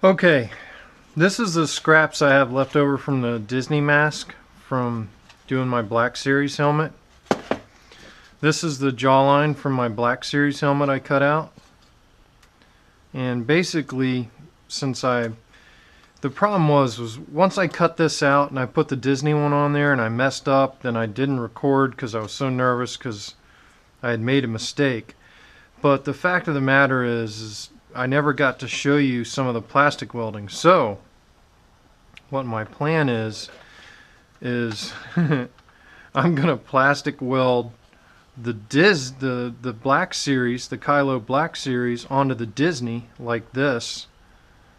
Okay, this is the scraps I have left over from the Disney mask from doing my Black Series helmet. This is the jawline from my Black Series helmet I cut out. And basically, the problem was once I cut this out and I put the Disney one on there and I messed up, then I didn't record because I was so nervous because I had made a mistake. But the fact of the matter is I never got to show you some of the plastic welding. So what my plan is I'm gonna plastic weld the Black Series, the Kylo Black Series, onto the Disney like this,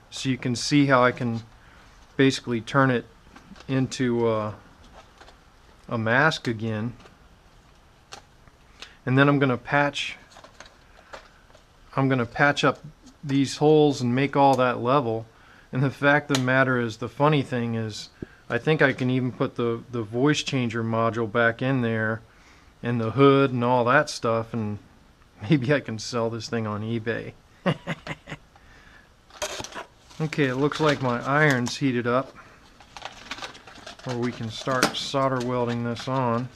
so you can see how I can basically turn it into a mask again. And then I'm gonna patch up these holes and make all that level. And the fact of the matter is, the funny thing is, I think I can even put the voice changer module back in there and the hood and all that stuff, and maybe I can sell this thing on eBay. Okay, it looks like my iron's heated up, or we can start solder welding this on.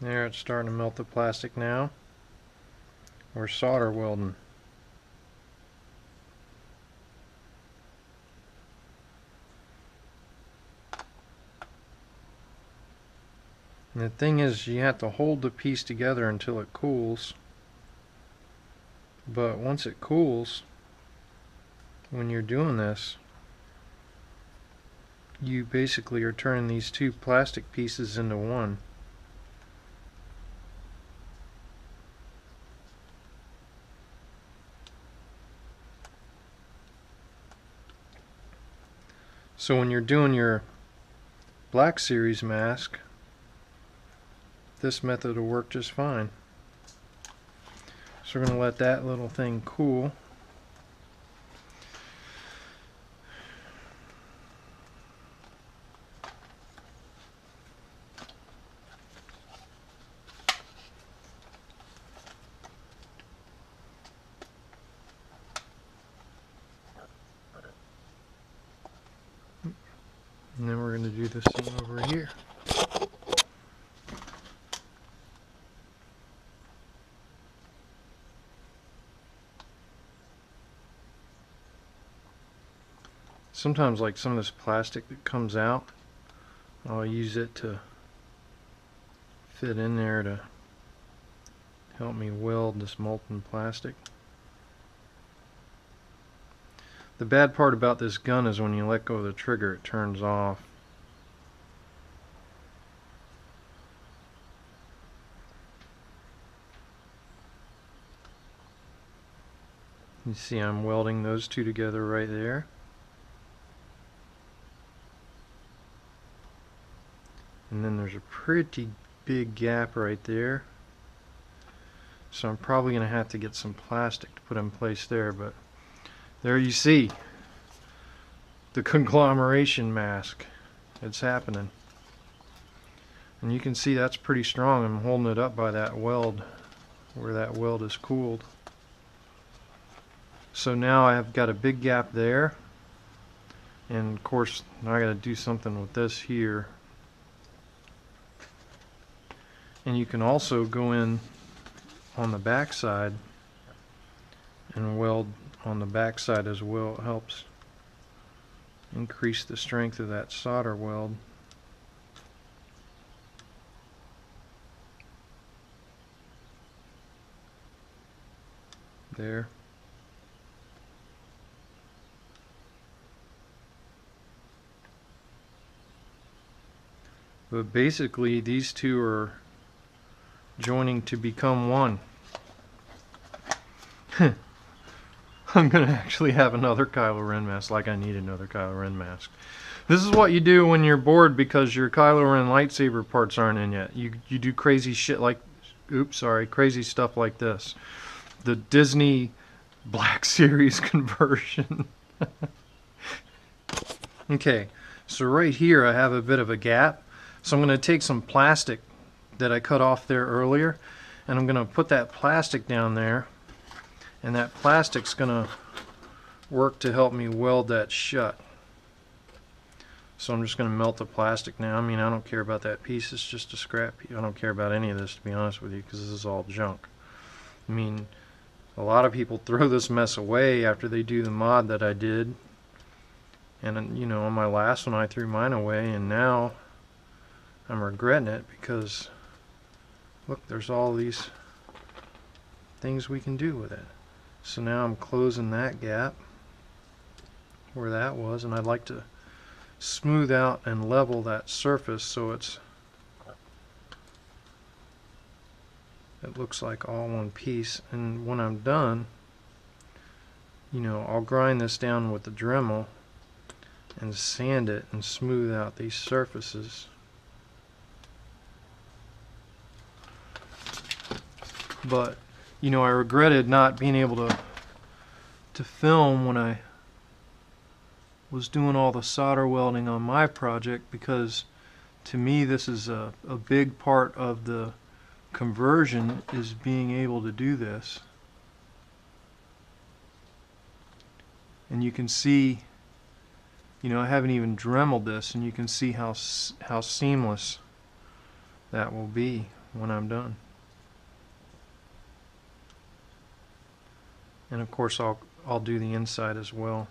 There, it's starting to melt the plastic now. We're solder welding. And the thing is, you have to hold the piece together until it cools. But once it cools, when you're doing this, you basically are turning these two plastic pieces into one. So when you're doing your Black Series mask, this method will work just fine. So we're going to let that little thing cool. And then we're going to do this thing over here. Sometimes, like some of this plastic that comes out, I'll use it to fit in there to help me weld this molten plastic. The bad part about this gun is when you let go of the trigger, it turns off. You see I'm welding those two together right there. And then there's a pretty big gap right there. So I'm probably going to have to get some plastic to put in place there, but there you see the conglomeration mask. It's happening. And you can see that's pretty strong. I'm holding it up by that weld, where that weld is cooled. So now I've got a big gap there. And of course, now I got to do something with this here. And you can also go in on the back side and weld on the back side as well. It helps increase the strength of that solder weld. There. But basically these two are joining to become one. I'm going to actually have another Kylo Ren mask, like I need another Kylo Ren mask. This is what you do when you're bored because your Kylo Ren lightsaber parts aren't in yet. You do crazy shit like, crazy stuff like this. The Disney Black Series conversion. Okay, so right here I have a bit of a gap. So I'm going to take some plastic that I cut off there earlier, and I'm going to put that plastic down there, and that plastic's going to work to help me weld that shut. So I'm just going to melt the plastic now. I mean, I don't care about that piece. It's just a scrap piece. I don't care about any of this, to be honest with you, because this is all junk. I mean, a lot of people throw this mess away after they do the mod that I did. And, you know, on my last one I threw mine away, and now I'm regretting it because, look, there's all these things we can do with it. So now I'm closing that gap where that was, and I'd like to smooth out and level that surface so it looks like all one piece. And when I'm done, you know, I'll grind this down with the Dremel and sand it and smooth out these surfaces. But, you know, I regretted not being able to film when I was doing all the solder welding on my project, because to me this is a big part of the conversion, is being able to do this. And you can see, you know, I haven't even Dremeled this, and you can see how seamless that will be when I'm done. And of course I'll do the inside as well.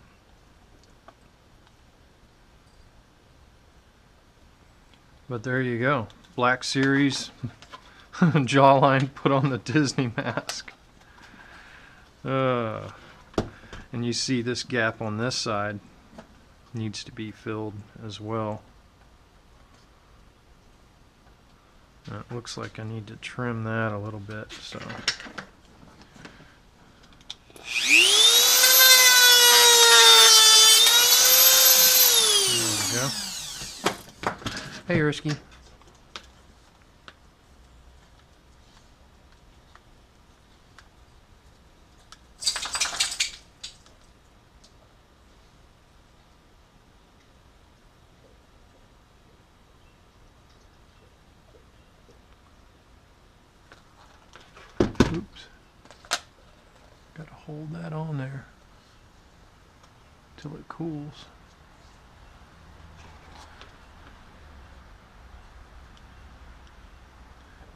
But there you go. Black Series Jawline put on the Disney mask. And you see this gap on this side needs to be filled as well. It looks like I need to trim that a little bit, so. There we go. Hey, Risky. Oops. Gotta hold that on there till it cools.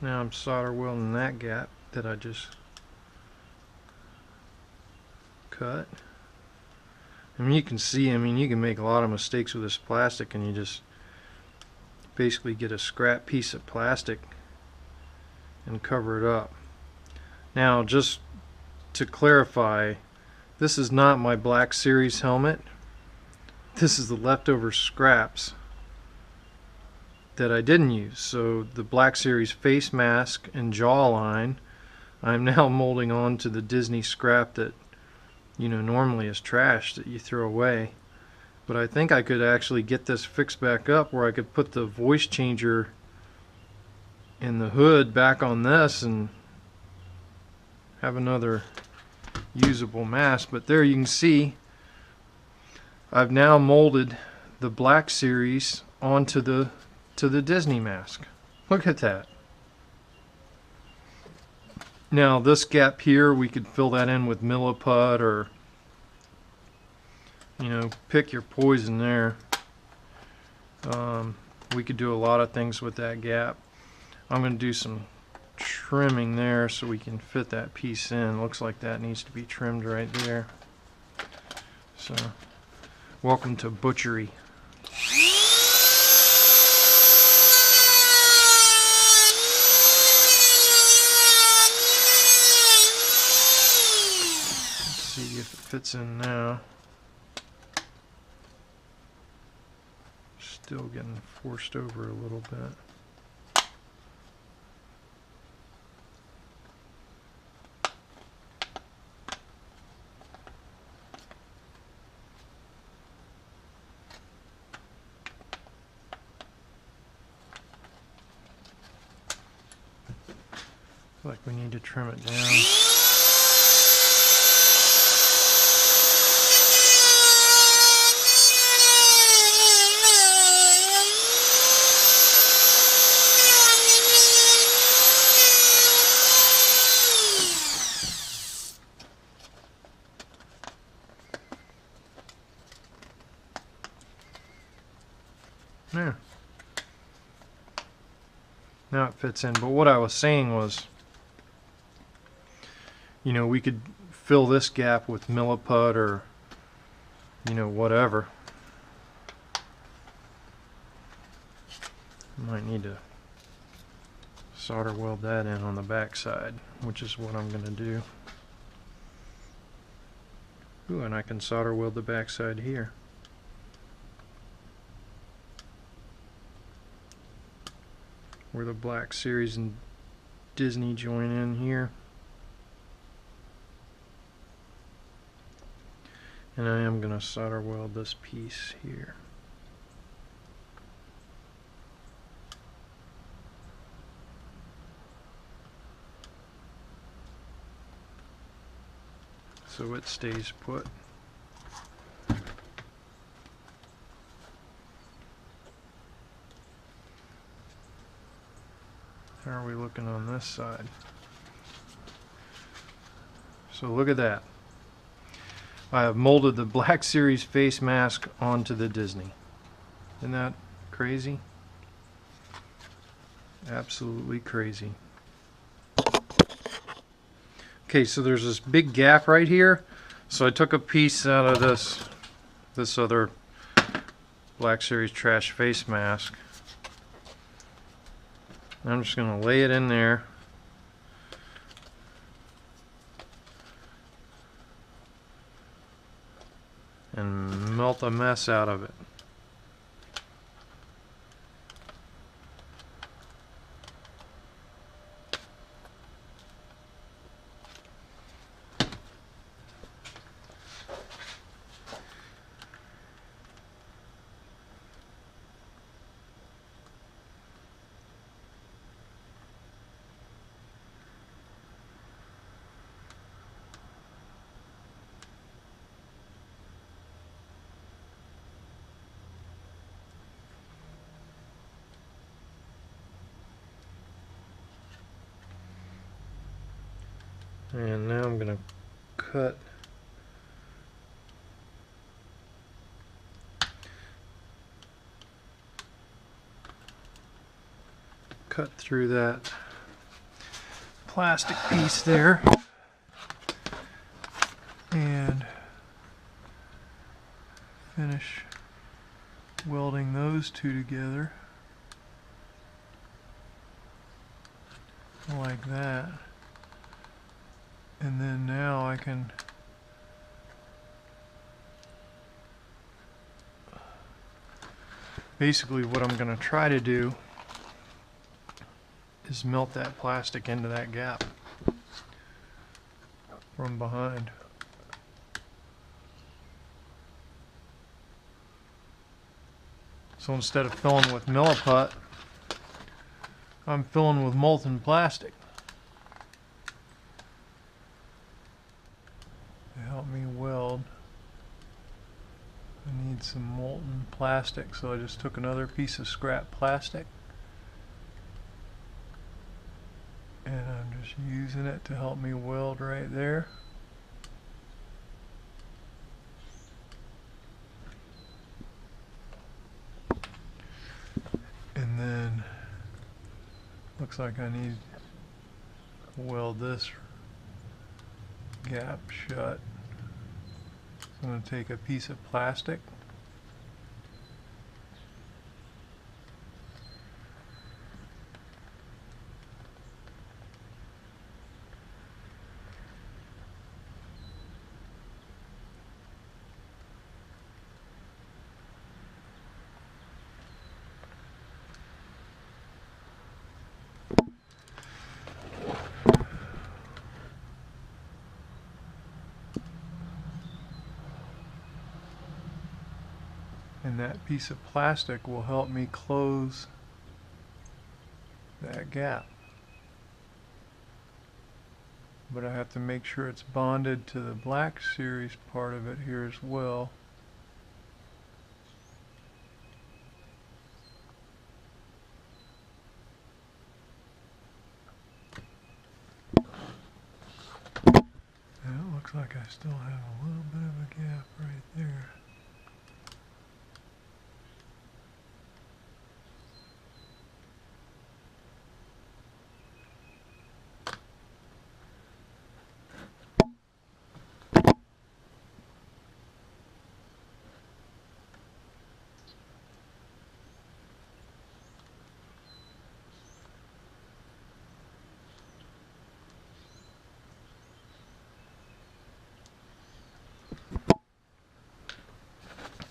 Now I'm solder welding that gap that I just cut. I mean, you can see, I mean, you can make a lot of mistakes with this plastic, and you just basically get a scrap piece of plastic and cover it up. Now, just to clarify, this is not my Black Series helmet. This is the leftover scraps that I didn't use. So the Black Series face mask and jawline, I'm now molding on to the Disney scrap that, you know, normally is trash that you throw away. But I think I could actually get this fixed back up where I could put the voice changer in the hood back on this and have another usable mask. But there you can see I've now molded the Black Series onto the Disney mask. Look at that. Now this gap here, we could fill that in with milliput, or, you know, pick your poison there. We could do a lot of things with that gap. I'm going to do some trimming there so we can fit that piece in. Looks like that needs to be trimmed right there. So, welcome to butchery. See if it fits in now. Still getting forced over a little bit. feel like we need to trim it down. There. Now it fits in, but what I was saying was, you know, we could fill this gap with milliput or, you know, whatever. Might need to solder weld that in on the back side, which is what I'm going to do. Ooh, and I can solder weld the back side here. Where the Black Series and Disney join in here. And I am going to solder weld this piece here. So it stays put. How are we looking on this side? So look at that. I have molded the Black Series face mask onto the Disney. Isn't that crazy? Absolutely crazy. Okay, so there's this big gap right here. So I took a piece out of this other Black Series trash face mask. I'm just going to lay it in there. And melt the mess out of it. And now I'm going to cut through that plastic piece there and finish welding those two together like that. And then now I can basically what I'm going to try to do is melt that plastic into that gap from behind. So instead of filling with milliput, I'm filling with molten plastic. To help me weld, I need some molten plastic, so I just took another piece of scrap plastic and I'm just using it to help me weld right there. And then looks like I need to weld this gap shut. So I'm going to take a piece of plastic and that piece of plastic will help me close that gap. but I have to make sure it's bonded to the Black Series part of it here as well. It looks like I still have a little bit of a gap right there.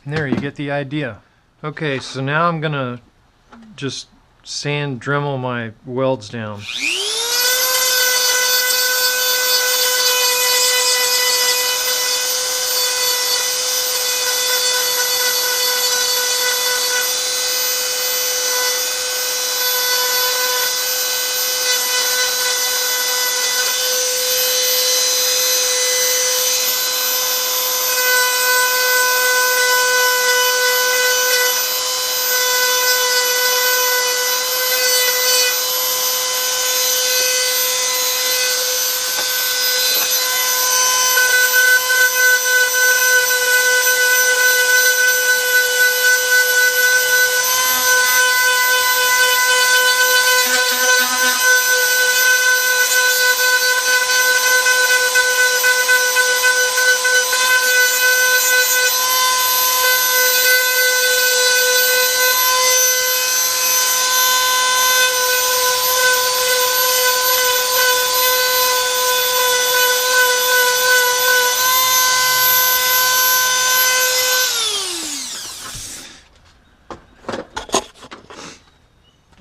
There, you get the idea. Okay, so now I'm gonna just sand Dremel my welds down.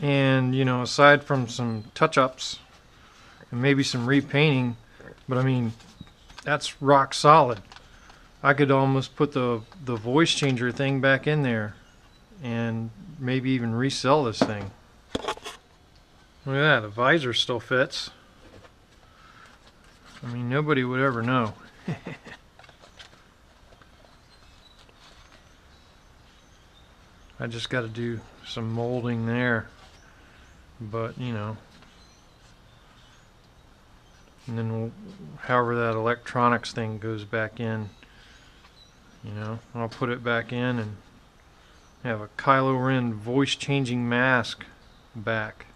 And, you know, aside from some touch-ups and maybe some repainting, but I mean, that's rock solid. I could almost put the voice changer thing back in there and maybe even resell this thing. Look at that, the visor still fits. I mean, nobody would ever know. I just got to do some molding there. But, you know, and then however that electronics thing goes back in, you know, I'll put it back in and have a Kylo Ren voice changing mask back.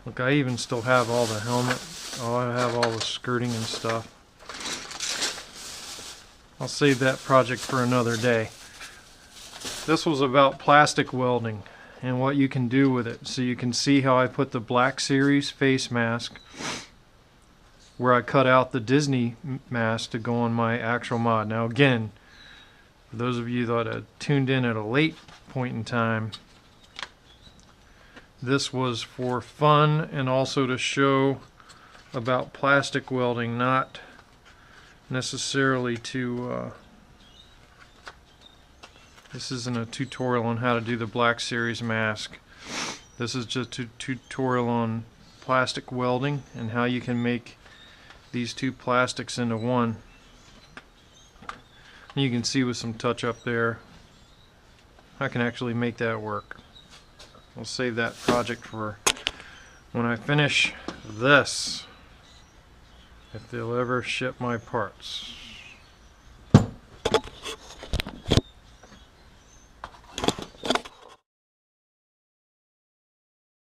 Look, I even still have all the helmet. I have all the skirting and stuff. I'll save that project for another day. This was about plastic welding and what you can do with it. So you can see how I put the Black Series face mask where I cut out the Disney mask to go on my actual mod. Now again, for those of you that had tuned in at a late point in time, this was for fun and also to show about plastic welding, not necessarily to this isn't a tutorial on how to do the Black Series mask. This is just a tutorial on plastic welding and how you can make these two plastics into one. You can see with some touch up there, I can actually make that work. I'll save that project for when I finish this, if they'll ever ship my parts.